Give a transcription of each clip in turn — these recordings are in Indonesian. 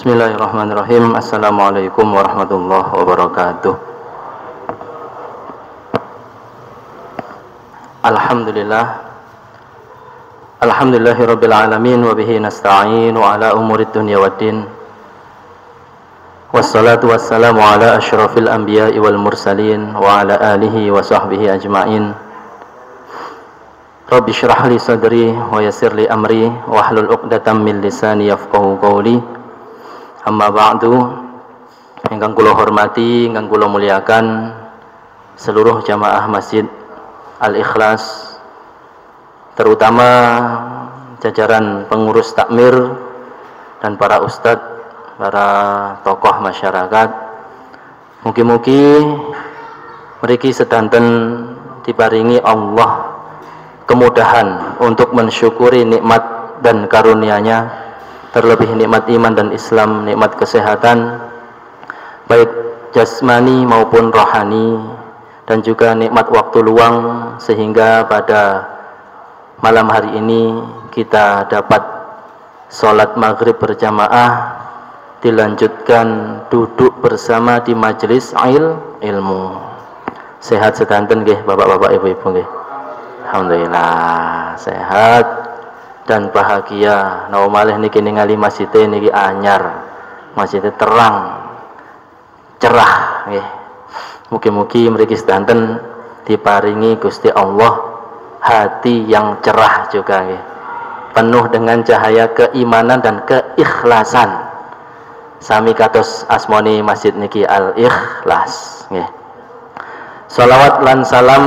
Bismillahirrahmanirrahim. Assalamualaikum warahmatullahi wabarakatuh. Alhamdulillahirabbil alamin wa bihi nasta'in wa ala umurid dunya waddin. Wassalatu wassalamu ala asyrafil anbiya'i wal mursalin wa ala alihi wa sahbihi ajma'in. Rabbi shrah li sadri wa yassir li amri wa hlul 'uqdatam min lisani yafqahu qawli. Amma ba'du, ingkang kula hormati, ingkang kula muliakan seluruh jamaah Masjid Al-Ikhlas, terutama jajaran pengurus takmir dan para ustadz, para tokoh masyarakat. Mugi-mugi mriki sedanten diparingi Allah kemudahan untuk mensyukuri nikmat dan karunia-Nya, terlebih nikmat iman dan Islam, nikmat kesehatan baik jasmani maupun rohani, dan juga nikmat waktu luang, sehingga pada malam hari ini kita dapat sholat maghrib berjamaah, dilanjutkan duduk bersama di majelis ilmu. Sehat sedanten nggih bapak-bapak, ibu-ibu nggih? Alhamdulillah sehat dan bahagia. Nawa malih niki ningali masjidnya niki anyar, masjidnya terang cerah nggih. Mugi-mugi mriki sedanten diparingi Gusti Allah hati yang cerah juga nggih, penuh dengan cahaya keimanan dan keikhlasan, sami kados asmoni masjid niki Al-Ikhlas nggih. Shalawat lan salam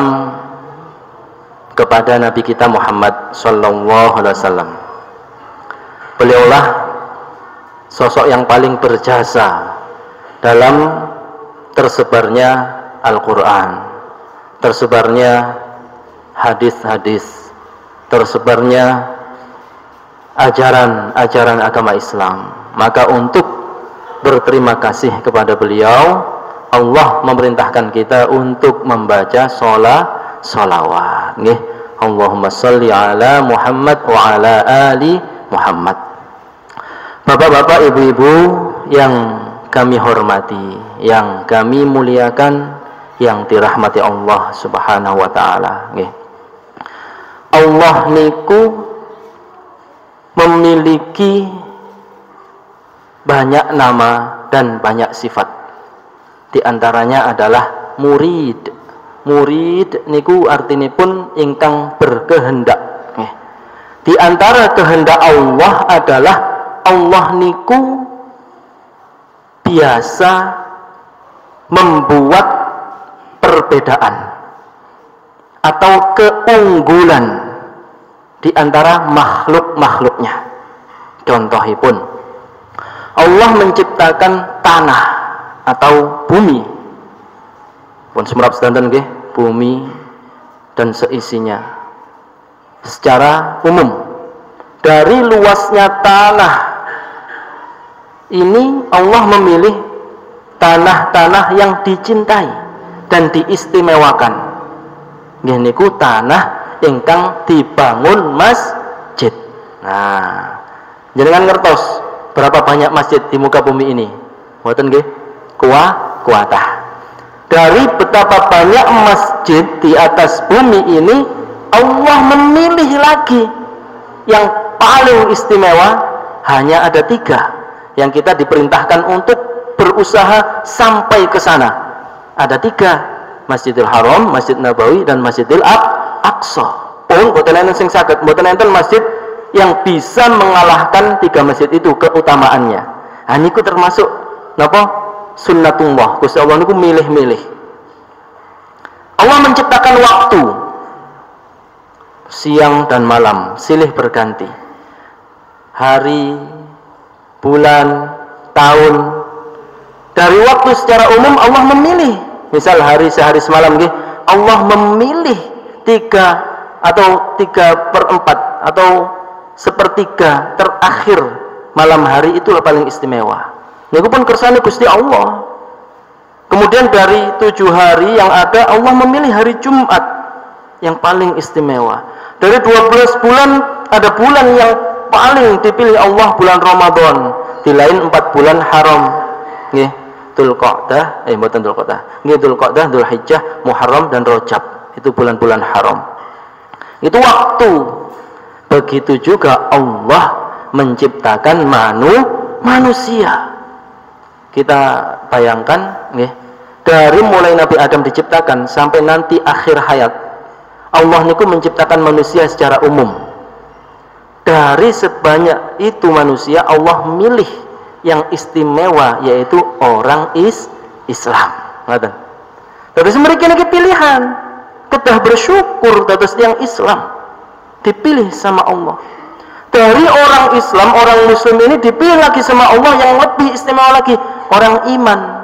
kepada Nabi kita Muhammad sallallahu alaihi wasallam. Beliaulah sosok yang paling berjasa dalam tersebarnya Al-Quran, tersebarnya hadis-hadis, tersebarnya ajaran-ajaran agama Islam. Maka untuk berterima kasih kepada beliau, Allah memerintahkan kita untuk membaca sholawat nggih. Allahumma sholli ala Muhammad wa ala ali Muhammad. Bapak-bapak, ibu-ibu yang kami hormati, yang kami muliakan, yang dirahmati Allah Subhanahu wa taala nggih. Allah niku memiliki banyak nama dan banyak sifat. Di antaranya adalah murid. Murid niku artinipun ingkang berkehendak. Di antara kehendak Allah adalah Allah niku biasa membuat perbedaan atau keunggulan di antara makhluk-makhluknya. Contohipun, Allah menciptakan tanah atau bumi. Pun semrap sedanten nggih, bumi dan seisinya secara umum. Dari luasnya tanah ini, Allah memilih tanah-tanah yang dicintai dan diistimewakan. Nggih niku tanah ingkang dibangun masjid. Nah, jenengan ngertos berapa banyak masjid di muka bumi ini? Mboten nggih? Kuatah. Dari betapa banyak masjid di atas bumi ini, Allah memilih lagi yang paling istimewa. Hanya ada 3 yang kita diperintahkan untuk berusaha sampai ke sana. Ada 3, Masjidil Haram, Masjid Nabawi, dan Masjidil Aqsa. Pun boten enten sing saged, boten enten masjid yang bisa mengalahkan 3 masjid itu keutamaannya. Nah niku termasuk napa? Sunnatullah. Gusti Allah niku milih-milih. Allah menciptakan waktu siang dan malam silih berganti, hari, bulan, tahun. Dari waktu secara umum Allah memilih, misal hari sehari semalam nggih, Allah memilih 3 atau 3/4 atau 1/3 terakhir malam hari, itulah paling istimewa. Niku pun kersane Gusti Allah. Kemudian dari 7 hari yang ada, Allah memilih hari Jumat yang paling istimewa. Dari 12 bulan, ada bulan yang paling dipilih Allah, bulan Ramadan. di lain 4 bulan haram nggih, Dzulqa'dah mboten Dzulqa'dah nggih, Dzulqa'dah, Dzulhijjah, Muharram dan Rajab, itu bulan-bulan haram. Itu waktu. Begitu juga Allah menciptakan manusia. Kita bayangkan nggih, dari mulai Nabi Adam diciptakan sampai nanti akhir hayat, Allah niku menciptakan manusia secara umum. Dari sebanyak itu manusia, Allah milih yang istimewa, yaitu orang Islam. Ngoten. Terus mereka ini pilihan, kedah bersyukur terus yang Islam dipilih sama Allah. Dari orang Islam, orang Muslim ini dipilih lagi sama Allah yang lebih istimewa lagi, orang iman,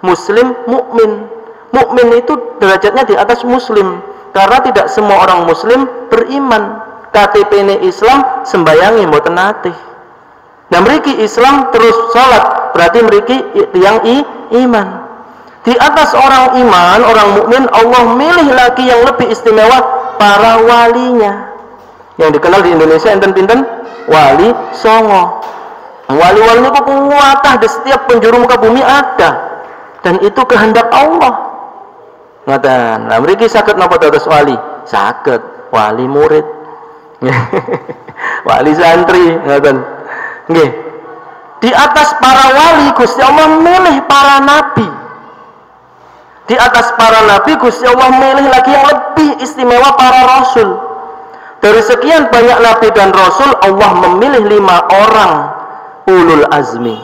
Muslim, mukmin. Mukmin itu derajatnya di atas Muslim, karena tidak semua orang Muslim beriman. KTP ini Islam, sembayangi mboten nate. Dan mriki Islam terus salat, berarti mriki yang iman. Di atas orang iman, orang mukmin, Allah milih lagi yang lebih istimewa, para walinya. Yang dikenal di Indonesia enten pinten? Wali Songo. Wali-wali itu kuatah di setiap penjuru muka bumi ada. Dan itu kehendak Allah. Ngoten. Nah, mriki saged napa dados wali? Saged. Wali murid. Wali santri, ngoten. Nggih. Di atas para wali Gusti Allah milih para nabi. Di atas para nabi Gusti Allah milih lagi yang lebih istimewa, para rasul. Dari sekian banyak nabi dan rasul, Allah memilih 5 orang ulul azmi.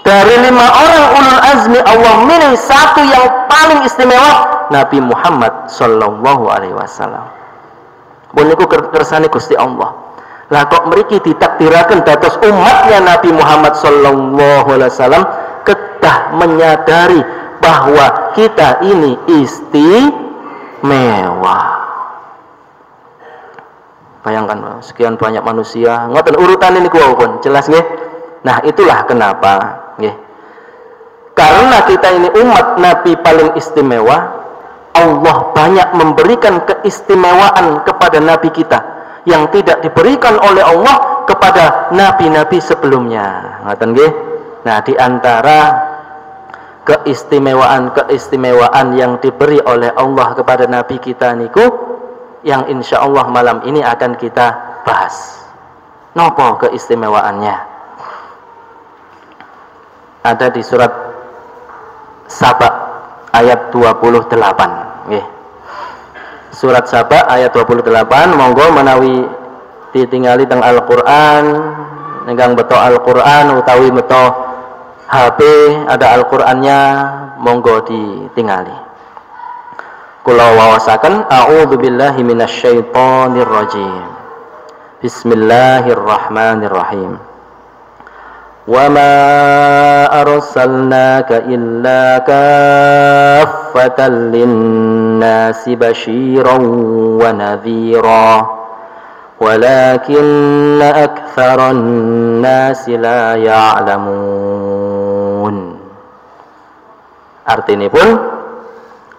Dari 5 orang ulul azmi, Allah milih 1 yang paling istimewa, Nabi Muhammad sallallahu alaihi wasallam. Pun niku kersane Gusti Allah. Lah kok mriki ditakdiraken dados umatnya Nabi Muhammad sallallahu alaihi wasallam kedah menyadari bahwa kita ini istimewa. Bayangkan sekian banyak manusia, ngoten urutan ini pun jelas nggih. Nah, itulah kenapa nggih. Karena kita ini umat Nabi paling istimewa, Allah banyak memberikan keistimewaan kepada Nabi kita yang tidak diberikan oleh Allah kepada nabi-nabi sebelumnya. Ngoten nggih. Nah, di antara keistimewaan yang diberi oleh Allah kepada nabi kita niku, yang insya Allah malam ini akan kita bahas. Nopo keistimewaannya? Ada di surat Saba ayat 28. Nggih. Surat Saba ayat 28, monggo menawi ditingali teng Al-Qur'an, ingkang beto Al-Qur'an utawi beto HP ada Al-Qur'annya, monggo ditingali. Kula wawasaken a'udzubillahi minasyaitonir rajim. Bismillahirrahmanirrahim. Wa ma arsalnaka illa kaffatan lin-nasi basyiran wa nadhira walakinna aktsaran nasi la ya'lamun. Artinipun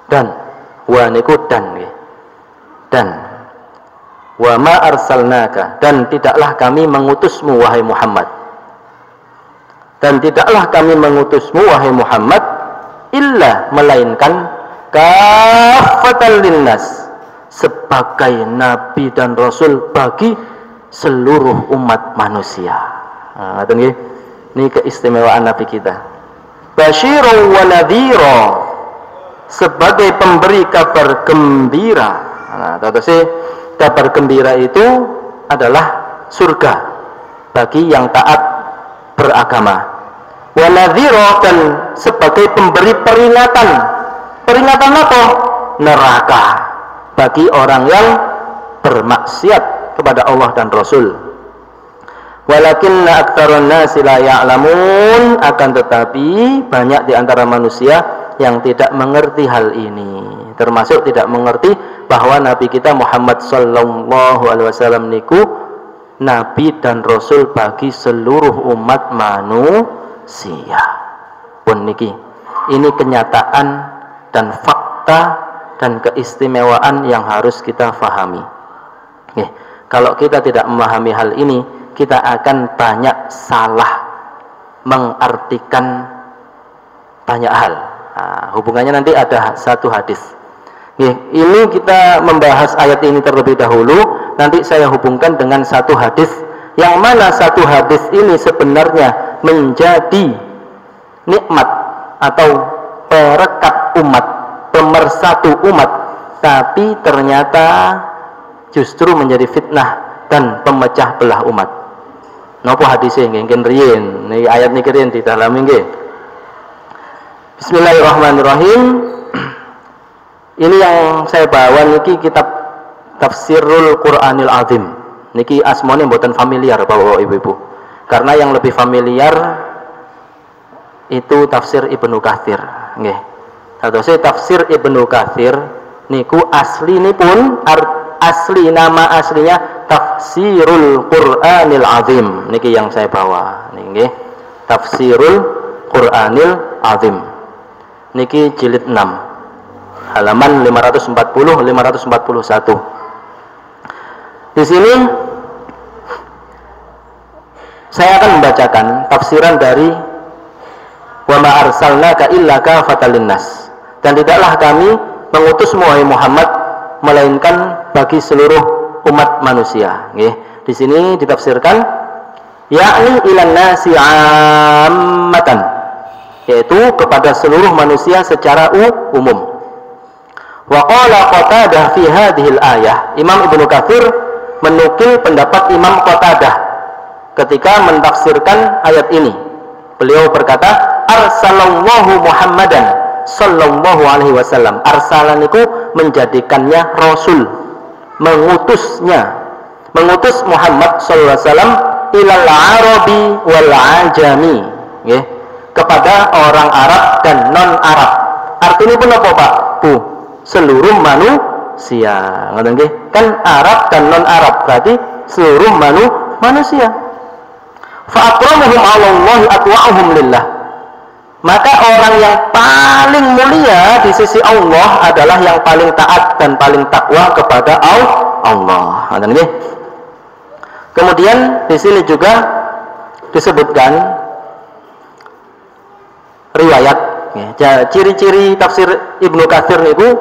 dan wa niku dan nggih. Dan wa ma arsalnaka, dan tidaklah kami mengutusmu wahai Muhammad. Dan tidaklah kami mengutusmu wahai Muhammad illa melainkan kaffatan linnas, sebagai nabi dan rasul bagi seluruh umat manusia. Nah, ngoten nggih. Ini keistimewaan nabi kita. Basyirun wa nadhira, sebagai pemberi kabar gembira. Nah, terus kabar gembira itu adalah surga bagi yang taat beragama. Wa nadhira, dan sebagai pemberi peringatan. Peringatan apa? Neraka bagi orang yang bermaksiat kepada Allah dan Rasul. Walakinna aktsarun nasi la ya'lamun, akan tetapi banyak di antara manusia yang tidak mengerti hal ini, termasuk tidak mengerti bahwa Nabi kita Muhammad sallallahu alaihi wasallam niku Nabi dan Rasul bagi seluruh umat manusia. Pun niki, ini kenyataan dan fakta dan keistimewaan yang harus kita fahami. Kalau kita tidak memahami hal ini, kita akan banyak salah mengartikan banyak hal. Nah, hubungannya nanti ada satu hadis. Ini kita membahas ayat ini terlebih dahulu, nanti saya hubungkan dengan satu hadis, yang mana satu hadis ini sebenarnya menjadi nikmat atau perekat umat, pemersatu umat, tapi ternyata justru menjadi fitnah dan pemecah belah umat. Napa hadisnya nggih riyen, niki ayat niki riyen didalami nggih. Bismillahirrahmanirrahim. Ini yang saya bawa niki kitab Tafsirul Qur'anil Azim. Niki asmane mboten familiar Bapak Ibu-ibu. Karena yang lebih familiar itu tafsir Ibnu Katsir, nggih. Terus tafsir Ibnu Katsir niku aslinipun asli nama aslinya Tafsirul Qur'anil Azim. Niki yang saya bawa nggih. Tafsirul Qur'anil Azim. Niki jilid 6. Halaman 540-541. Di sini saya akan membacakan tafsiran dari wa ma arsalnaka illa kafatan linnas, dan tidaklah kami mengutus wahai Muhammad melainkan bagi seluruh umat manusia. Nggih, di sini ditafsirkan yakni ilan nasi ammatan, yaitu kepada seluruh manusia secara umum. Wa qala Qatadah fi hadhil ayah. Imam Ibnu Katsir menukil pendapat Imam Qatadah ketika mentafsirkan ayat ini. Beliau berkata, arsalallahu Muhammadan sallallahu alaihi wasallam. Arsalan itu menjadikannya rasul, mengutusnya, mengutus Muhammad sallallahu alaihi wasallam ilal arabi wal ajami, nggih, kepada orang Arab dan non Arab. Artinya pun apa Pak? Bu, seluruh manusia. Ngoten nggih? Kan Arab dan non Arab, berarti seluruh manusia. Fa akramuhum 'alallahi atwa'uhum lillah. Maka orang yang paling mulia di sisi Allah adalah yang paling taat dan paling takwa kepada Allah. Ngoten nggih? Kemudian di sini juga disebutkan riwayat, ya, ciri-ciri tafsir Ibnu Katsir niku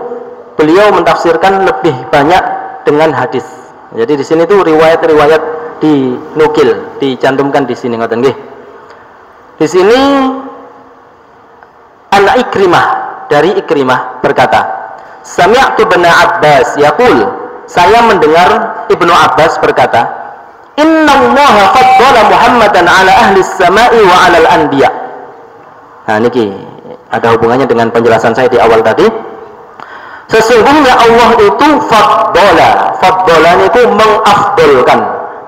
beliau mentafsirkan lebih banyak dengan hadis. Jadi di sini tuh riwayat-riwayat dinukil, dicantumkan di sini, ngoten nggih. Di sini Ikrimah, dari Ikrimah berkata, Sami'tu bin Abbas yaqul, saya mendengar Ibnu Abbas berkata, Innallaha faddala Muhammadan ala ahli samai wa ala al-anbiya. Nah niki ada hubungannya dengan penjelasan saya di awal tadi. Sesungguhnya Allah itu faddala itu mengafdolkan,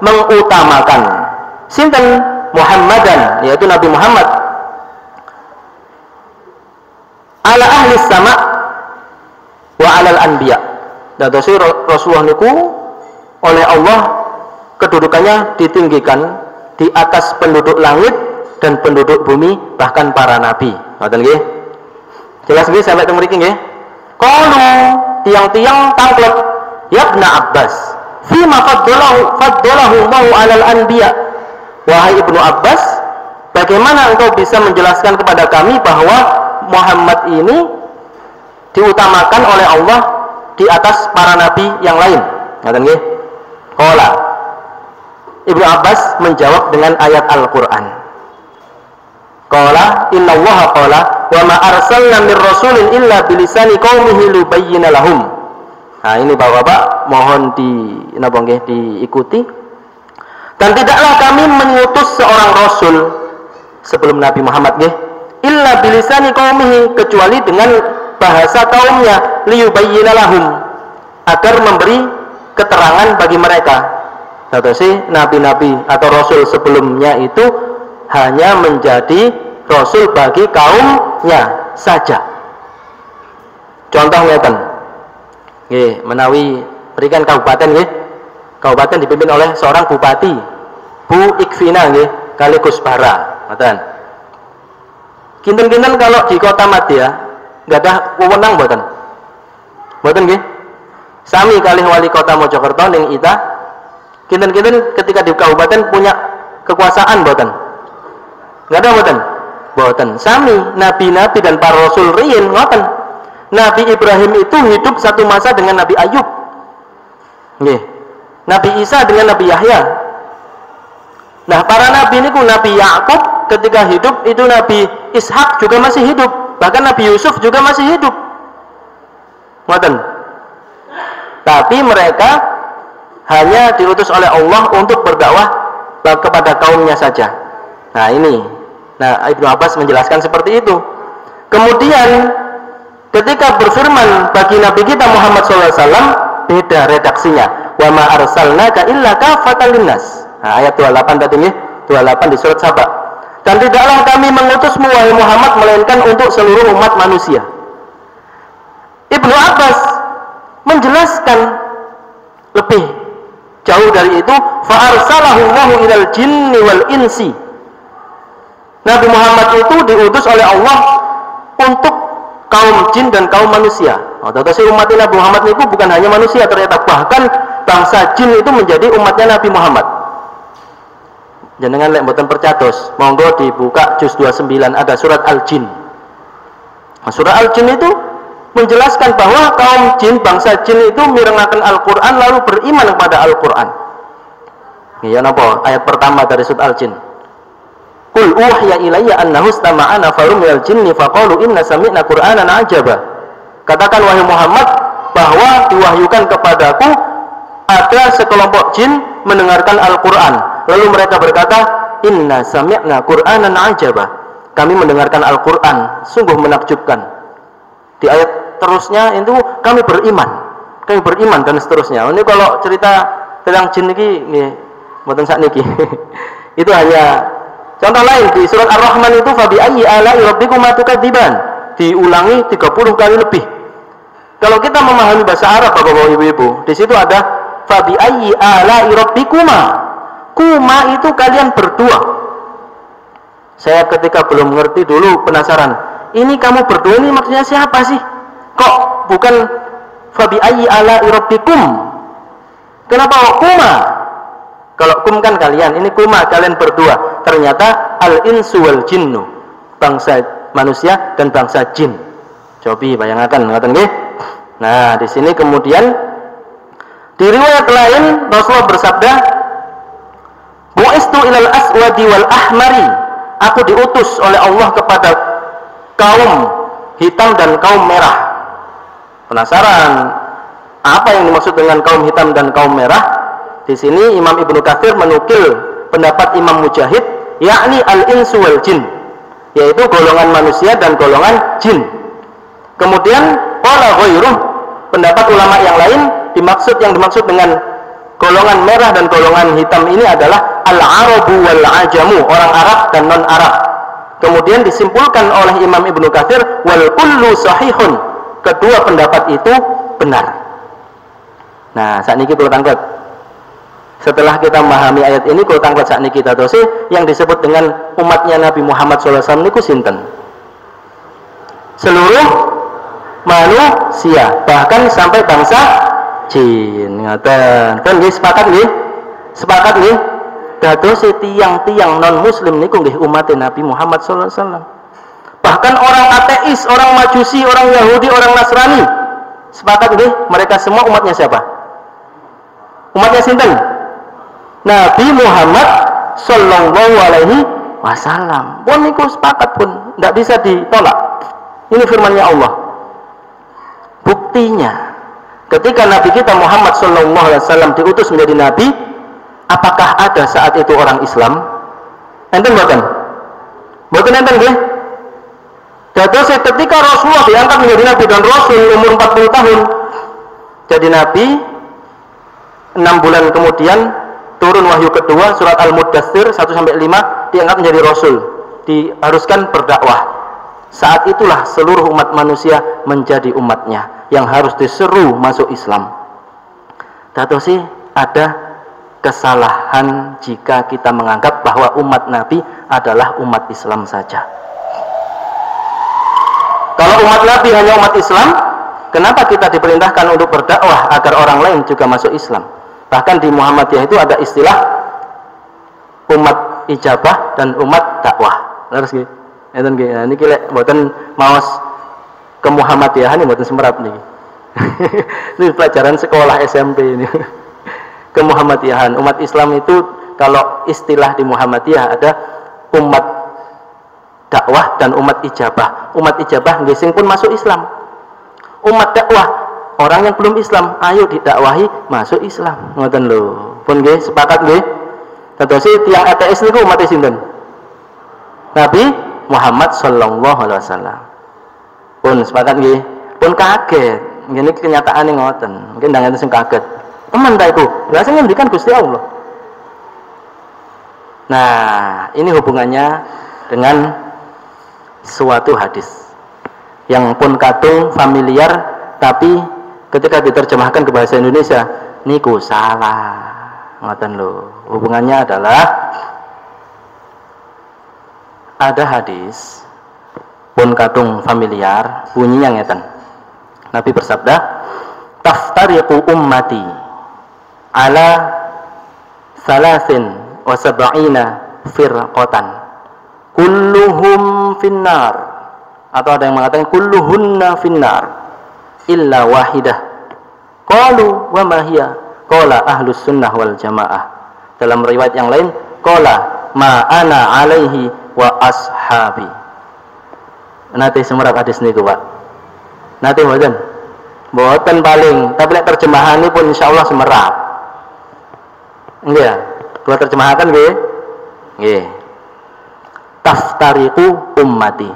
mengutamakan sinten Muhammadan, yaitu Nabi Muhammad, ala ahli sama wa alal anbiya. Dan Rasulullah niku oleh Allah kedudukannya ditinggikan di atas penduduk langit dan penduduk bumi, bahkan para nabi. Ngoten nggih? Jelas nggih sampai teng mriki nggih? Qalu, tiang-tiang tangklep, ya Ibnu Abbas, fima faddalahu Allahu 'alal anbiya. Wahai Ibnu Abbas, bagaimana engkau bisa menjelaskan kepada kami bahwa Muhammad ini diutamakan oleh Allah di atas para nabi yang lain? Ngaten nggih? Qala, Ibnu Abbas menjawab dengan ayat Al-Qur'an. Qala innallaha qala wa ma arsalna mir rasulin illa bilisani qaumihi lubayyana lahum. Nah ini Bapak-bapak mohon diikuti. Dan tidaklah kami mengutus seorang rasul sebelum Nabi Muhammad nggih, illa bilisani qaumihi, kecuali dengan bahasa kaumnya, liyubayyana lahum, agar memberi keterangan bagi mereka. Terus nabi-nabi atau rasul sebelumnya itu hanya menjadi rasul bagi kaumnya saja. Contoh ngeten nggih, menawi berikan kabupaten nggih, kabupaten dipimpin oleh seorang bupati, Bu Ikvina nggih, kali Kusbara, ngoten. Kinten-kinten kalau di Kota Madya enggak ada wewenang mboten? Mboten nggih? Sami kali wali kota Mojokerto ning Ita, kinten-kinten ketika di kabupaten punya kekuasaan mboten? Enggak ada mboten? Mboten. Sami nabi-nabi dan para rasul riyin ngoten. Nabi Ibrahim itu hidup satu masa dengan Nabi Ayub. Nggih. Nabi Isa dengan Nabi Yahya. Nah, para nabi niku Nabi Yakub ketika hidup itu Nabi Ishak juga masih hidup. Bahkan Nabi Yusuf juga masih hidup. Ngoten. Tapi mereka hanya diutus oleh Allah untuk berdakwah kepada kaumnya saja. Nah, ini. Nah, Ibnu Abbas menjelaskan seperti itu. Kemudian ketika berfirman bagi Nabi kita Muhammad SAW, beda redaksinya. Wa ma arsalnaka illa kafatan linnas. Nah, ayat 28 tadi nih, 28 di surat Saba. Dan tidaklah kami mengutusmu wahai Muhammad melainkan untuk seluruh umat manusia. Ibnu Abbas menjelaskan lebih jauh dari itu, fa arsalahu Allahu ilal jinni wal insi. Nabi Muhammad itu diutus oleh Allah untuk kaum jin dan kaum manusia. Tetapi umat Nabi Muhammad itu bukan hanya manusia, ternyata bahkan bangsa jin itu menjadi umatnya Nabi Muhammad. Jangan lek mboten percados, monggo dibuka juz 29 ada surat Al-Jin. Nah, surat Al-Jin itu menjelaskan bahwa kaum jin, bangsa jin itu mirengaken Al-Qur'an lalu beriman kepada Al-Qur'an. Ya napa? Ayat pertama dari surat Al-Jin. Qul uhiya ilayya annahu istama'a nafarun minal jinni faqalu inna sami'na qur'anan ajaba. Katakan wahai Muhammad bahwa diwahyukan kepadaku ada sekelompok jin mendengarkan Al-Qur'an. Lalu mereka berkata, inna sami'na qur'anan ajaba. Kami mendengarkan Al-Qur'an sungguh menakjubkan. Di ayat terusnya itu kami beriman dan seterusnya. Ini kalau cerita tentang jin niki nggih mboten sakniki. Itu hanya contoh lain di surat Ar-Rahman itu fa bi ayyi ala'i rabbikuma tukadziban. Diulangi 30 kali lebih. Kalau kita memahami bahasa Arab Bapak-bapak Ibu-ibu, di situ ada fa bi ayyi ala'i rabbikuma. Kuma itu kalian berdua. Saya ketika belum mengerti dulu penasaran. Ini kamu berdua ini maksudnya siapa sih? Kok bukan fabi ayyi ala'i rabbikum? Kenapa kuma? Kalau kum kan kalian, ini kuma kalian berdua. Ternyata al-insu wal jinnu, bangsa manusia dan bangsa jin. Coba bayangkan, ngoten nggih. Nah, di sini kemudian di riwayat lain Rasulullah bersabda, bu'istu ilal aswadi wal ahmari. Aku diutus oleh Allah kepada kaum hitam dan kaum merah. Penasaran apa yang dimaksud dengan kaum hitam dan kaum merah? Di sini Imam Ibnu Katsir menukil pendapat Imam Mujahid, yakni al-insu wal jin, yaitu golongan manusia dan golongan jin. Kemudian qala ghairuh, pendapat ulama yang lain yang dimaksud dengan golongan merah dan golongan hitam ini adalah al-arabu wal ajamu, orang Arab dan non Arab. Kemudian disimpulkan oleh Imam Ibnu Katsir wal kullu sahihun, kedua pendapat itu benar. Nah, saat ini kita tangkap. Setelah kita memahami ayat ini, kita tangkap saat ini kita dosi yang disebut dengan umatnya Nabi Muhammad SAW niku sinten? Seluruh manusia, bahkan sampai bangsa jin. Ngaten. Kan nggih sepakat nggih? Sepakat nggih? Dados tiang-tiang non muslim niku nggih umat Nabi Muhammad SAW. Bahkan orang ateis, orang majusi, orang Yahudi, orang Nasrani, sepakat nggih? Mereka semua umatnya siapa? Umatnya sinten? Nabi Muhammad Sallallahu Alaihi Wasallam. Pun niku sepakat pun, tidak bisa ditolak. Ini firman-Nya Allah. Buktinya, ketika Nabi kita Muhammad Sallallahu Alaihi Wasallam diutus menjadi Nabi, apakah ada saat itu orang Islam? Enten mboten? Mboten enten nggih? Dados ketika Rasulullah diangkat menjadi Nabi dan Rasul umur 40 tahun, jadi Nabi, 6 bulan kemudian turun wahyu kedua surat Al-Muddatsir 1-5, diangkat menjadi Rasul, diharuskan berdakwah. Saat itulah seluruh umat manusia menjadi umatnya yang harus diseru masuk Islam. Dados ada kesalahan jika kita menganggap bahwa umat Nabi adalah umat Islam saja. Kalau umat Nabi hanya umat Islam, kenapa kita diperintahkan untuk berdakwah agar orang lain juga masuk Islam? Bahkan di Muhammadiyah itu ada istilah umat ijabah dan umat dakwah. Terus nggih. Ngeten nggih. Nah niki lek mboten maos ke Muhammadiyahan mboten semerap niki. Ini pelajaran sekolah SMP ini. Ke Muhammadiyahan. Umat Islam itu kalau istilah di Muhammadiyah ada umat dakwah dan umat ijabah. Umat ijabah nggih sing pun masuk Islam. Umat dakwah orang yang belum Islam, ayo didakwahi masuk Islam. Ngoten lho. Pun nggih sepakat nggih. Dados tiyang ateis niku umat sinten? Nabi Muhammad sallallahu alaihi wasallam. Pun sepakat nggih. Pun kaget. Ngene kenyataane ngoten. Mungkin ndang enten sing kaget. Teman ta iku? Lha sing ngendikan Gusti Allah. Nah, ini hubungannya dengan suatu hadis yang pun kadung familiar, tapi ketika diterjemahkan ke bahasa Indonesia niku salah. Ngoten lho. Hubungannya adalah ada hadis pun kadung familiar, bunyinya ngeten. Nabi bersabda, "Taftariqu ummati ala salasin wa sab'ina firqatan kulluhum finnar," atau ada yang mengatakan kulluhunna finnar illa wahidah. Qalu wa ma hiya? Qala ahlus sunnah wal jamaah. Dalam riwayat yang lain qala ma ana alaihi wa ashabi. Nanti semerap hadis niku Pak. Nanti mboten paling, tapi lek terjemahan ini pun insyaallah semerap. Nggih, dua terjemahkan nggih. Nggih. Taftariqu ummati.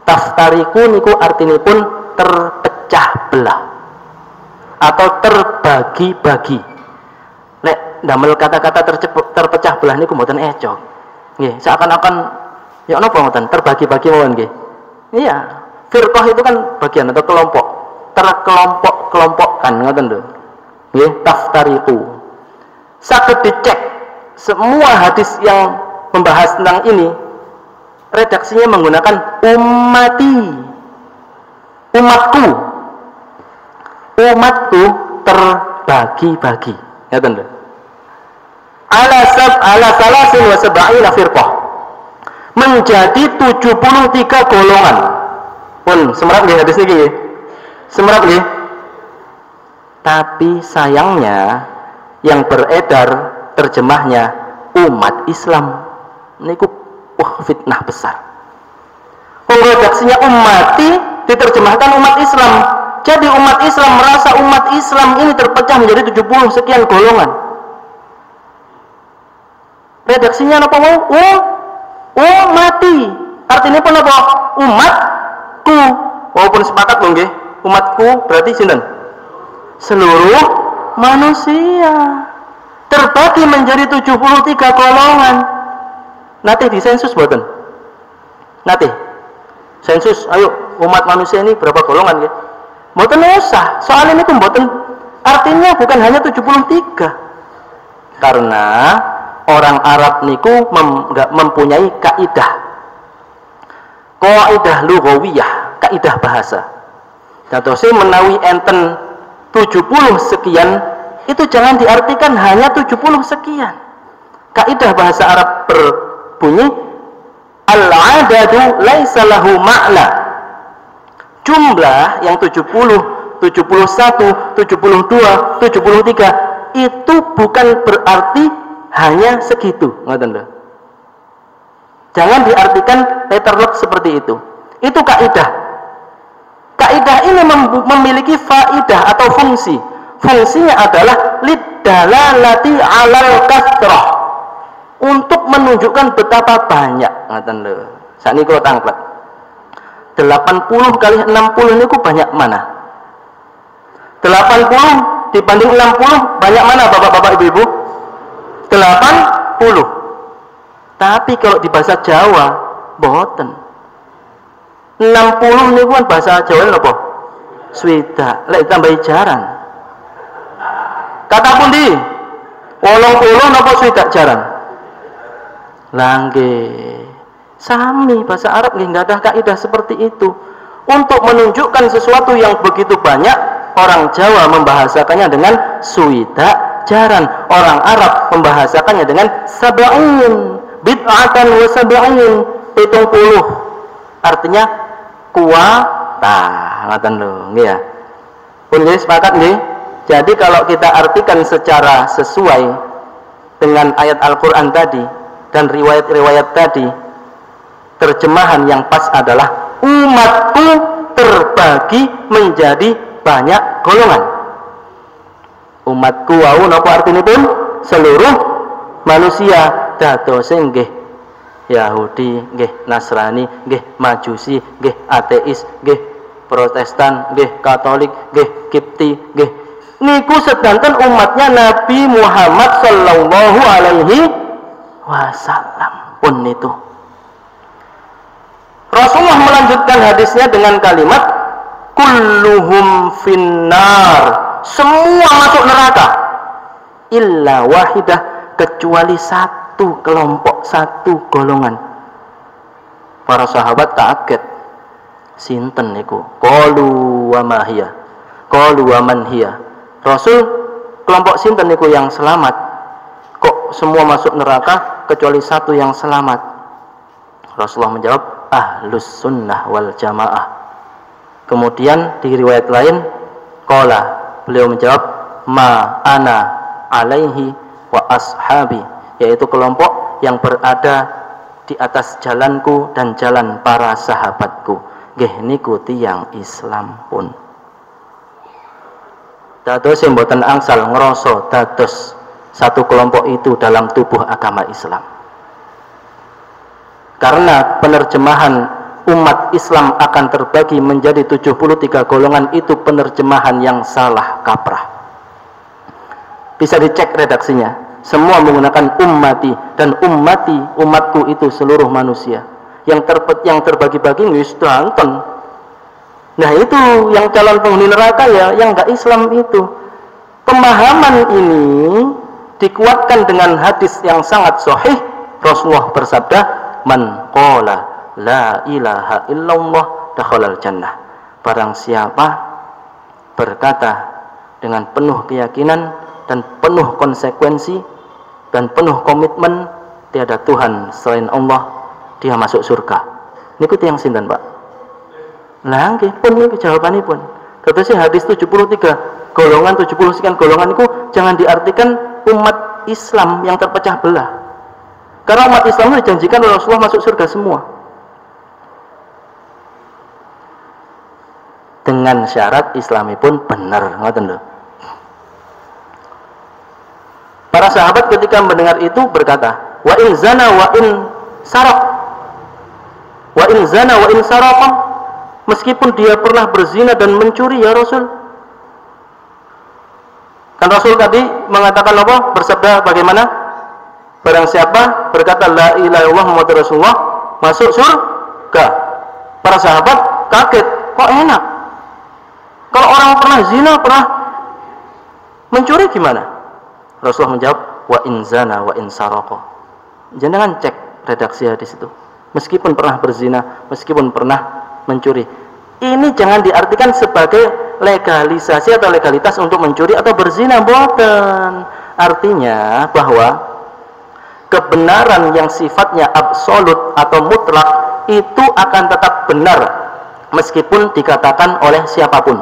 Taftariqu niku artinipun terpecah belah atau terbagi-bagi. Nek damel kata-kata terpecah belah niku mboten ecok. Nggih, seakan-akan ya napa mboten terbagi-bagi mawon nggih. Iya, firqah itu kan bagian atau kelompok. Terkelompok-kelompokkan ngoten lho. Nggih, taftariqu. Saged dicek semua hadis yang membahas tentang ini, redaksinya menggunakan ummati, umatku, umatku terbagi-bagi. Ya tentu. Ala salasin wa sab'ina firqah, menjadi 73 golongan. Pun semerap nggih hadis niki. Semerap nggih. Tapi sayangnya yang beredar terjemahnya umat Islam. Niku fitnah besar. Redaksinya ummati diterjemahkan umat Islam. Jadi umat Islam merasa umat Islam ini terpecah menjadi 70 sekian golongan. Redaksinya apa mau? Ummati. Artinya pun apa? Umatku. Walaupun sepakat loh nggih. Umatku berarti sinten? Seluruh manusia. Terbagi menjadi 73 golongan. Nanti disensus boten? Nanti sensus, ayo umat manusia ini berapa golongan ya? Boten usah, soal ini pun boten. Artinya bukan hanya 73. Karena orang Arab niku mempunyai kaidah. Kaidah lughawiyah, kaidah bahasa. Datose menawi enten 70 sekian, itu jangan diartikan hanya 70 sekian. Kaidah bahasa Arab berbunyi al-adadu laisa lahu ma'na. Jumlah yang 70, 71, 72, 73 itu bukan berarti hanya segitu, ngoten lho. Jangan diartikan letterlock seperti itu. Itu kaidah. Kaidah ini memiliki faidah atau fungsi. Fungsinya adalah lidalalati alal kathrah, untuk menunjukkan betapa banyak. Ngaten lho. Sakniki kula tanglet. 80 kali 60 niku banyak mana? 80 dibanding 60 banyak mana Bapak-bapak Ibu-ibu? 80. Tapi kalau di bahasa Jawa boten. 60 niku kan bahasa Jawa napa? Swidak. Lek tambahi jaran. Kata pundi? 80 napa swidak jaran? Langge. Sami bahasa Arab nggak ada kaidah seperti itu. Untuk menunjukkan sesuatu yang begitu banyak, orang Jawa membahasakannya dengan suida jaran. Orang Arab membahasakannya dengan sab'in, bid'atan wa sab'in, 70, artinya kuwata, ngoten lho, nggih ya. Pun nggih sepakat nggih. Jadi kalau kita artikan secara sesuai dengan ayat Al-Qur'an tadi dan riwayat-riwayat tadi, terjemahan yang pas adalah umatku terbagi menjadi banyak golongan. Umatku wau napa artinipun? Seluruh manusia, dados nggih Yahudi, nggih Nasrani, nggih Majusi, nggih ateis, nggih Protestan, nggih Katolik, nggih Kipti, nggih niku sedanten umatnya Nabi Muhammad sallallahu alaihi wasallam pun itu. Rasulullah melanjutkan hadisnya dengan kalimat kulluhum finnar, semua masuk neraka illa wahidah, kecuali satu kelompok, satu golongan. Para sahabat kaget, sinten niku? Qalu wa ma hiya, qalu wa man hiya. Rasul, kelompok sinten niku yang selamat? Kok semua masuk neraka kecuali satu yang selamat? Rasulullah menjawab, ahlus sunnah wal jamaah. Kemudian di riwayat lain, qala, beliau menjawab, ma ana alaihi wa ashabi, yaitu kelompok yang berada di atas jalanku dan jalan para sahabatku. Nggih niku tiyang Islam pun. Dados sing mboten angsal ngrasa dados satu kelompok itu dalam tubuh agama Islam. Karena penerjemahan umat Islam akan terbagi menjadi 73 golongan itu penerjemahan yang salah kaprah. Bisa dicek redaksinya. Semua menggunakan ummati, dan ummati, umatku itu seluruh manusia. Yang terbagi-bagi wis danten. Nah itu yang calon penghuni neraka ya, yang enggak Islam itu. Pemahaman ini dikuatkan dengan hadis yang sangat sahih. Rasulullah bersabda, man qala la ilaha illallah dakhalal jannah. Barang siapa berkata dengan penuh keyakinan dan penuh konsekuensi dan penuh komitmen tiada Tuhan selain Allah, dia masuk surga. Niku tiyang sinten, Pak? Lah nggih pun niku jawabanipun. Terus hadis 73 golongan, 70 sekian golongan itu jangan diartikan umat Islam yang terpecah belah. Karena umat Islam itu dijanjikan oleh Rasulullah masuk surga semua. Dengan syarat Islami pun benar, ngoten lho. Para sahabat ketika mendengar itu berkata, wa in zana wa in saraq. Wa in zana wa in saraqa. Meskipun dia pernah berzina dan mencuri ya Rasul. Kan Rasul tadi mengatakan apa? Bersabda bagaimana? Barang siapa berkata la ilaha illallah Muhammadur Rasulullah masuk surga. Para sahabat kaget, kok enak? Kalau orang pernah zina, pernah mencuri gimana? Rasulullah menjawab, wa in zana wa in saraqa. Jangan cek redaksi hadis itu. Meskipun pernah berzina, meskipun pernah mencuri. Ini jangan diartikan sebagai legalisasi atau legalitas untuk mencuri atau berzina, boten. Artinya bahwa kebenaran yang sifatnya absolut atau mutlak itu akan tetap benar meskipun dikatakan oleh siapapun.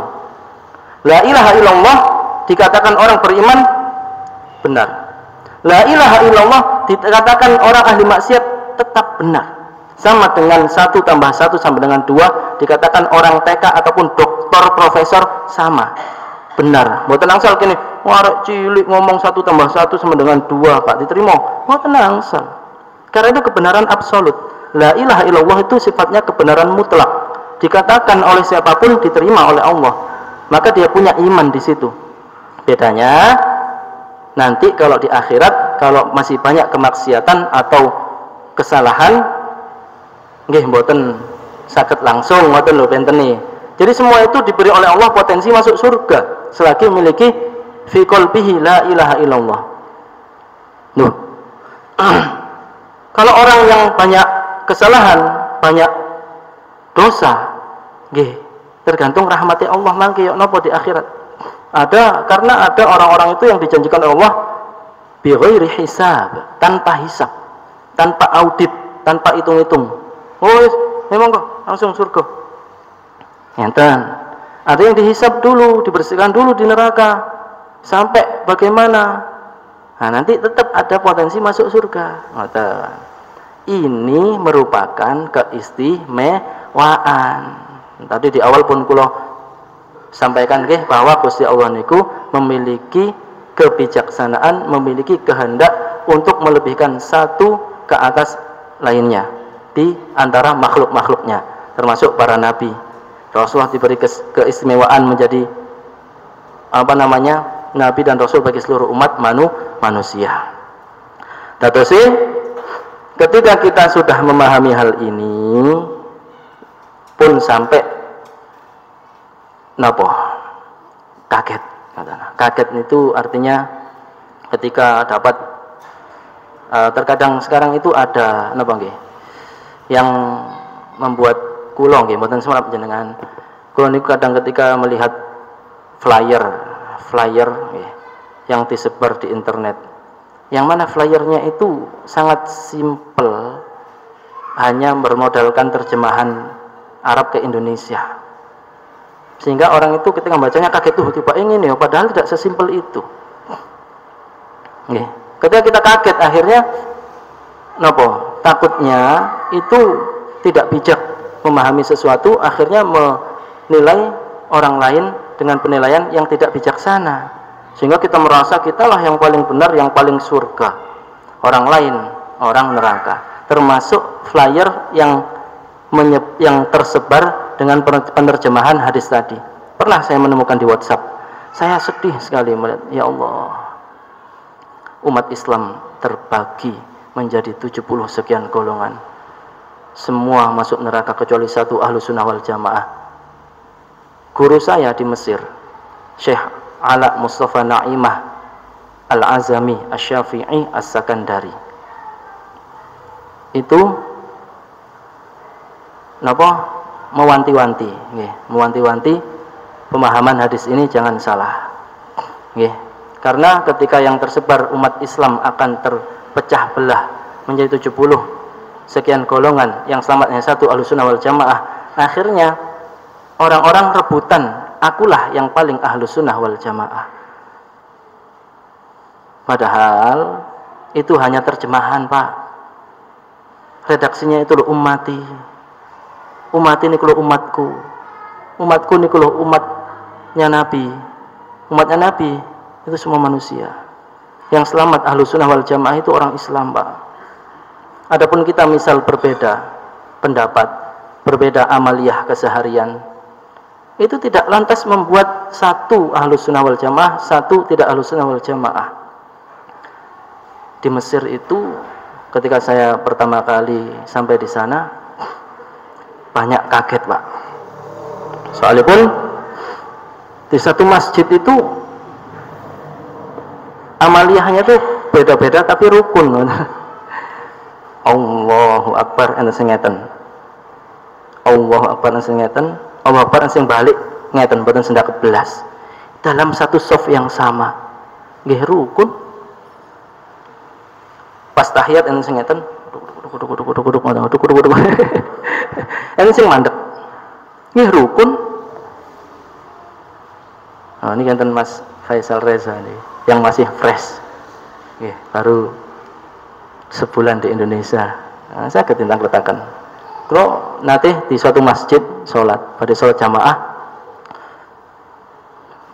La ilaha illallah dikatakan orang beriman benar. La ilaha illallah dikatakan orang ahli maksiat tetap benar. Sama dengan 1 tambah 1 sama dengan 2 dikatakan orang TK ataupun doktor, profesor sama benar. Mboten angsal kene warek cilik ngomong 1 tambah 1 sama dengan 2 Pak diterima. Mboten angsal. Karena itu kebenaran absolut. La ilaha illallah itu sifatnya kebenaran mutlak. Dikatakan oleh siapapun diterima oleh Allah. Maka dia punya iman di situ. Bedanya nanti kalau di akhirat kalau masih banyak kemaksiatan atau kesalahan nggih mboten saged langsung ngoten lho bentene. Jadi semua itu diberi oleh Allah potensi masuk surga selagi memiliki fi qalbihi la ilaha illallah. Nuh. Kalau orang yang banyak kesalahan, banyak dosa, nggih tergantung rahmati Allah mangke yo napa di akhirat. Ada karena ada orang-orang itu yang dijanjikan oleh Allah bi ghairi hisab, tanpa hisab, tanpa audit, tanpa hitung-hitung. Oh, memang kok langsung surga. Ngeten. Ada yang dihisab dulu, dibersihkan dulu di neraka. Sampai bagaimana? Nah, nanti tetap ada potensi masuk surga. Ngeten. Ini merupakan keistimewaan. Tadi di awal pun kula sampaikan bahwa Gusti Allah niku memiliki kebijaksanaan, memiliki kehendak untuk melebihkan satu ke atas lainnya di antara makhluk-makhluknya, termasuk para nabi. Rasulullah diberi keistimewaan menjadi nabi dan rasul bagi seluruh umat manusia. Dadosi ketika kita sudah memahami hal ini pun sampai kaget. Kaget itu artinya ketika dapat terkadang sekarang itu ada yang membuat kula nggih mboten semurap jenengan. Kula niku kadang ketika melihat flyer yang disebar di internet, yang mana flyernya itu sangat simpel, hanya bermodalkan terjemahan Arab ke Indonesia, sehingga orang itu ketika membacanya kaget tuh tiba ingin ya, padahal tidak sesimpel itu. Ketika kita kaget akhirnya takutnya itu tidak bijak memahami sesuatu, akhirnya menilai orang lain dengan penilaian yang tidak bijaksana, sehingga kita merasa kitalah yang paling benar, yang paling surga, orang lain orang neraka. Termasuk flyer yang tersebar dengan penerjemahan hadis tadi. Pernah saya menemukan di WhatsApp. Saya sedih sekali melihat, ya Allah, umat Islam terbagi menjadi 70 sekian golongan. Semua masuk neraka kecuali satu, Ahlus Sunnah wal Jamaah. Guru saya di Mesir, Syekh Ala Mustafa Naimah Al-Azami Asy-Syafi'i As-Sakandari, itu mewanti-wanti pemahaman hadis ini jangan salah. Karena ketika yang tersebar umat Islam akan terpecah belah menjadi 70 sekian golongan, yang selamatnya satu, Ahlussunnah wal Jamaah. Akhirnya orang-orang rebutan, akulah yang paling Ahlussunnah wal Jamaah. Padahal itu hanya terjemahan, Pak. Redaksinya itu loh ummati. Umat ini kalau umatku. Umatku ini kalau umatnya Nabi. Umatnya Nabi itu semua manusia. Yang selamat Ahlussunnah wal Jamaah itu orang Islam, Pak. Adapun kita misal berbeda pendapat, berbeda amaliyah keseharian, itu tidak lantas membuat satu Ahlussunnah wal Jamaah, satu tidak Ahlussunnah wal Jamaah. Di Mesir itu ketika saya pertama kali sampai di sana, banyak kaget, Pak. Soalnya pun di satu masjid itu amaliyahnya tuh beda-beda tapi rukun. Allahu Akbar enten sing ngeten. Allahu Akbar enten sing ngeten, Allahu Akbar enten sing balik ngeten, mboten sendak kebelas. Dalam satu shaf yang sama. Nggih rukun. Pas tahiyat enten sing ngeten, enten sing mandek. Nggih rukun. Nah, ini enten Mas Faisal Reza nih, yang masih fresh. Nggih, baru sebulan di Indonesia. Nah, saya ketintang letakan. Kalau nanti di suatu masjid sholat, pada sholat jamaah,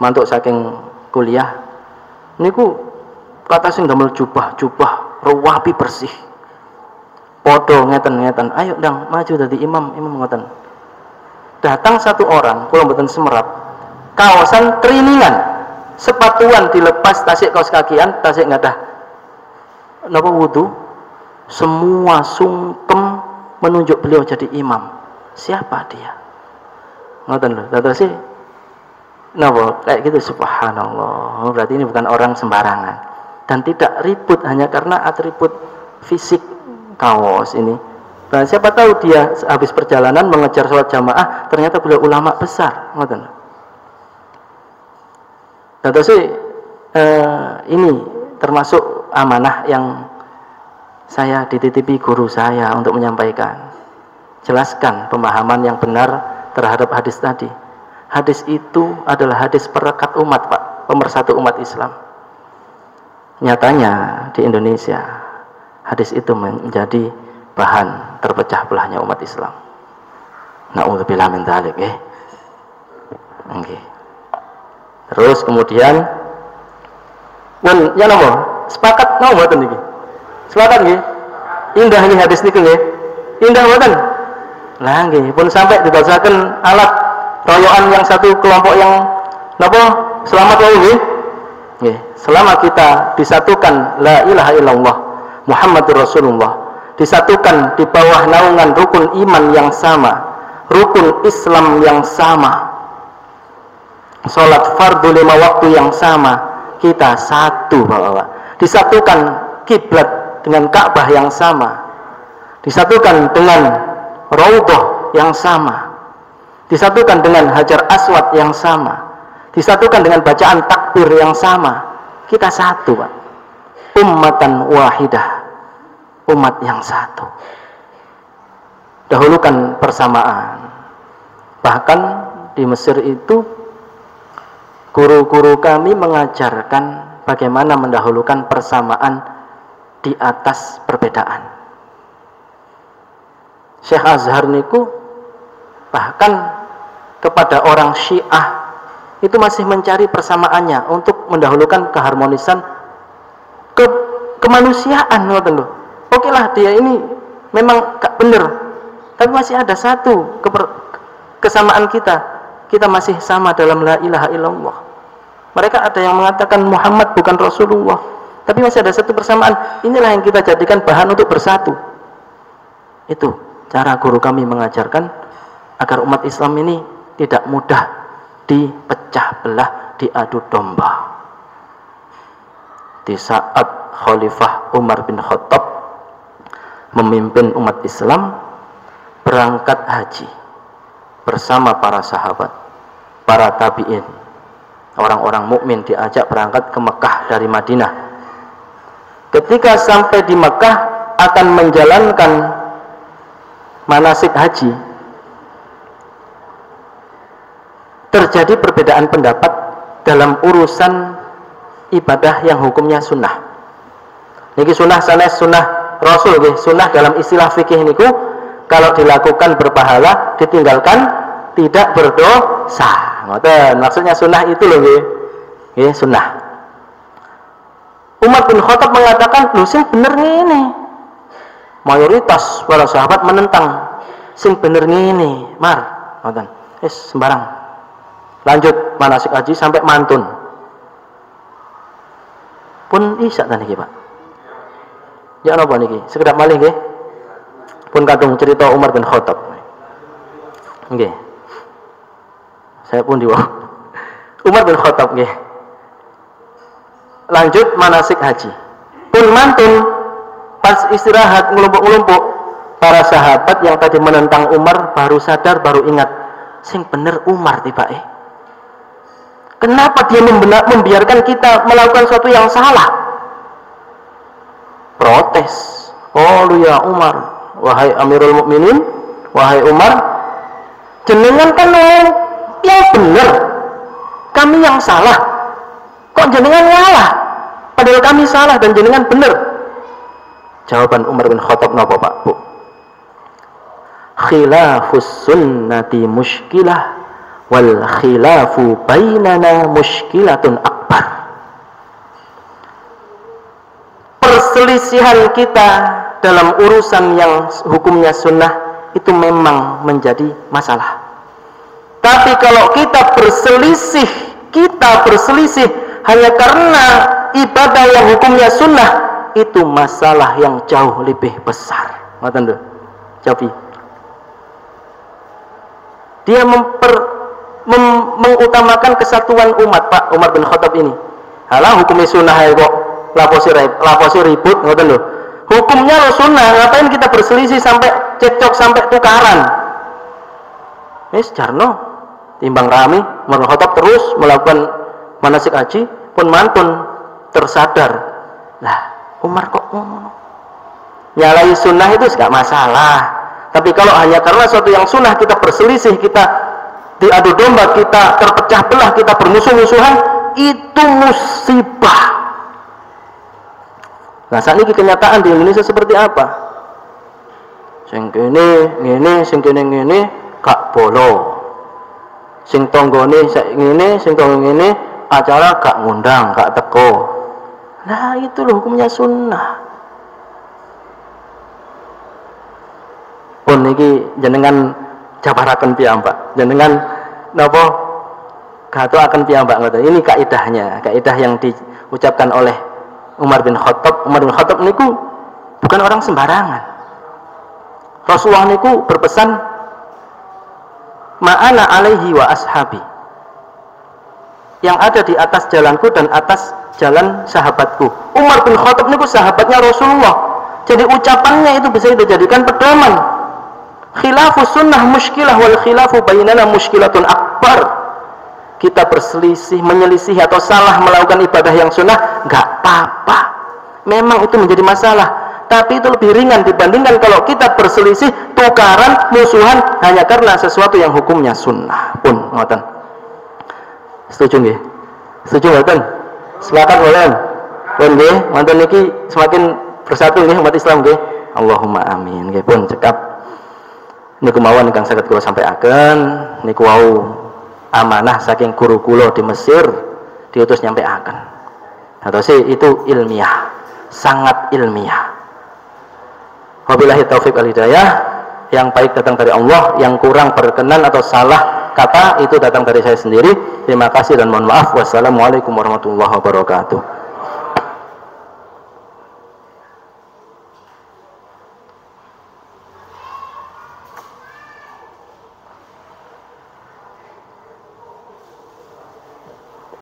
mantuk saking kuliah, niku kata sing damel jubah rapi bersih. Podo ngeten, ayo dang maju dari imam ngoten. Datang satu orang, kula mboten semerap, kaosan triningan, sepatuan dilepas, tasik kaos kakian, tasik ngadah napa wudu. Semua sungkem menunjuk beliau jadi imam. Siapa dia? Ngoten lho. Terus sih napa kayak gitu, subhanallah. Berarti ini bukan orang sembarangan dan tidak ribut hanya karena atribut fisik kaos ini. Nah, siapa tahu dia habis perjalanan mengejar sholat jamaah, ternyata beliau ulama besar. Ngoten. Terus sih ini termasuk amanah yang saya dititipi guru saya untuk menyampaikan. jelaskan pemahaman yang benar terhadap hadis tadi. Hadis itu adalah hadis perekat umat, Pak, pemersatu umat Islam. Nyatanya di Indonesia hadis itu menjadi bahan terpecah belahnya umat Islam. Na'udzubillah min dzalik, okay. Terus kemudian ya nopo sepakat nopo mboten niki? Sepakat nggih? Indah nggih hadis niku nggih. Indah mboten? Lah nggih, pun sampai dibacakan alat royokan yang satu kelompok yang nopo selamat wae nggih. Nggih, selama kita disatukan la ilaha illallah Muhammadur Rasulullah, disatukan di bawah naungan rukun iman yang sama, rukun Islam yang sama, sholat fardu 5 waktu yang sama, kita satu, Bapak-bapak. Disatukan kiblat dengan Ka'bah yang sama, disatukan dengan Raudhah yang sama, disatukan dengan Hajar Aswad yang sama, disatukan dengan bacaan takbir yang sama, kita satu, Pak. Ummatan wahidah, umat yang satu. Dahulukan persamaan. Bahkan di Mesir itu guru-guru kami mengajarkan bagaimana mendahulukan persamaan di atas perbedaan. Syekh Azhar niku bahkan kepada orang Syiah itu masih mencari persamaannya untuk mendahulukan keharmonisan kemanusiaan. Oke lah, dia ini memang gak benar, tapi masih ada satu kesamaan kita masih sama dalam la ilaha illallah. Mereka ada yang mengatakan Muhammad bukan Rasulullah, tapi masih ada satu persamaan. Inilah yang kita jadikan bahan untuk bersatu. Itu cara guru kami mengajarkan agar umat Islam ini tidak mudah dipecah belah, diadu domba. Di saat Khalifah Umar bin Khattab memimpin umat Islam berangkat haji bersama para sahabat, para tabi'in, orang-orang mukmin diajak berangkat ke Mekah dari Madinah. Ketika sampai di Mekah akan menjalankan manasik haji, terjadi perbedaan pendapat dalam urusan ibadah yang hukumnya sunnah. Niki sunnah sanes sunnah Rasul nggih. Sunnah dalam istilah fikih niku kalau dilakukan berpahala, ditinggalkan tidak berdosa. Ngoten maksudnya sunnah itu loh nggih. Nggih, sunnah. Umar bin Khattab mengatakan, "Lho sing bener ngene." Mayoritas para sahabat menentang, "Sing bener ngene, Mar." Ngoten. Wis sembarang. Lanjut manasik haji sampai mantun. Pun isa ta niki, Pak. Ya napa niki? Sekedap malih nggih. Pun kadung cerita Umar bin Khattab. Nggih. Saya pun diwah. Umar bin Khattab nggih. Lanjut manasik haji. Pun mantun pas istirahat ngelumpuk-ngelumpuk, para sahabat yang tadi menentang Umar baru sadar, baru ingat, sing bener Umar tibake. Kenapa dia membiarkan kita melakukan sesuatu yang salah? Protes. Oh ya Umar, wahai Amirul Mukminin, wahai Umar, jenengan kan yang benar, kami yang salah. Kok jenengan ngalah? Padahal kami salah dan jenengan benar. Jawaban Umar bin Khattab napa, Pak, Bu? Khilafus sunnati mushkilah wal khilafu bainana mushkilatun akbar. Perselisihan kita dalam urusan yang hukumnya sunnah itu memang menjadi masalah. Tapi kalau kita berselisih hanya karena ibadah yang hukumnya sunnah, itu masalah yang jauh lebih besar. Ngoten lho. Jawab. Dia mengutamakan kesatuan umat, Pak Umar bin Khattab ini. Halah hukumnya sunnah ya kok laposi ribut, ngoten lho. Hukumnya lo sunnah, ngapain kita berselisih sampai cekcok sampai tukaran? Wis jarno timbang rame, Umar bin Khattab terus melakukan manasik haji, pun mantun tersadar. Lah, Umar kok ngono? Nyalai sunnah itu enggak masalah. Tapi kalau hanya karena suatu yang sunnah kita berselisih, kita diadu domba, kita terpecah belah, kita bermusuh-musuhan, itu musibah. Nah, saat ini kenyataan di Indonesia seperti apa? Sing kene ngene, sing kene ngene, gak bolo. Sing tonggone ngene, sing tonggone ngene, acara gak ngundang, gak teko. Nah, itu loh hukumnya sunnah. Pun niki jenengan jabaraken piyambak, jenengan napa gathukaken piyambak ngoten. Ini kaidahnya, kaidah yang diucapkan oleh Umar bin Khattab. Umar bin Khattab niku bukan orang sembarangan. Rasulullah niku berpesan, ma'ana alaihi wa ashabi, yang ada di atas jalanku dan atas jalan sahabatku. Umar bin Khattab niku sahabatnya Rasulullah, jadi ucapannya itu bisa dijadikan pedoman. Khilafu sunnah muskilah wal khilafu bainana muskilatun akbar. Kita berselisih, menyelisih atau salah melakukan ibadah yang sunnah, gak apa-apa. Memang itu menjadi masalah, tapi itu lebih ringan dibandingkan kalau kita berselisih, tukaran, musuhan hanya karena sesuatu yang hukumnya sunnah. Pun ngoten. Setuju nggih? Setuju ngoten? Sepakat ngoten? Pun nggih, ngoten niki semakin bersatu nggih umat Islam nggih. Allahumma amin. Nggih pun cekap niku mawon ingkang saged kula sampaikan, niku wau amanah saking guru kula di Mesir diutus nyampaikan. Atau sih itu ilmiah, sangat ilmiah. Wabillahi taufik wal hidayah. Yang baik datang dari Allah, yang kurang berkenan atau salah kata itu datang dari saya sendiri. Terima kasih dan mohon maaf. Wassalamualaikum warahmatullahi wabarakatuh.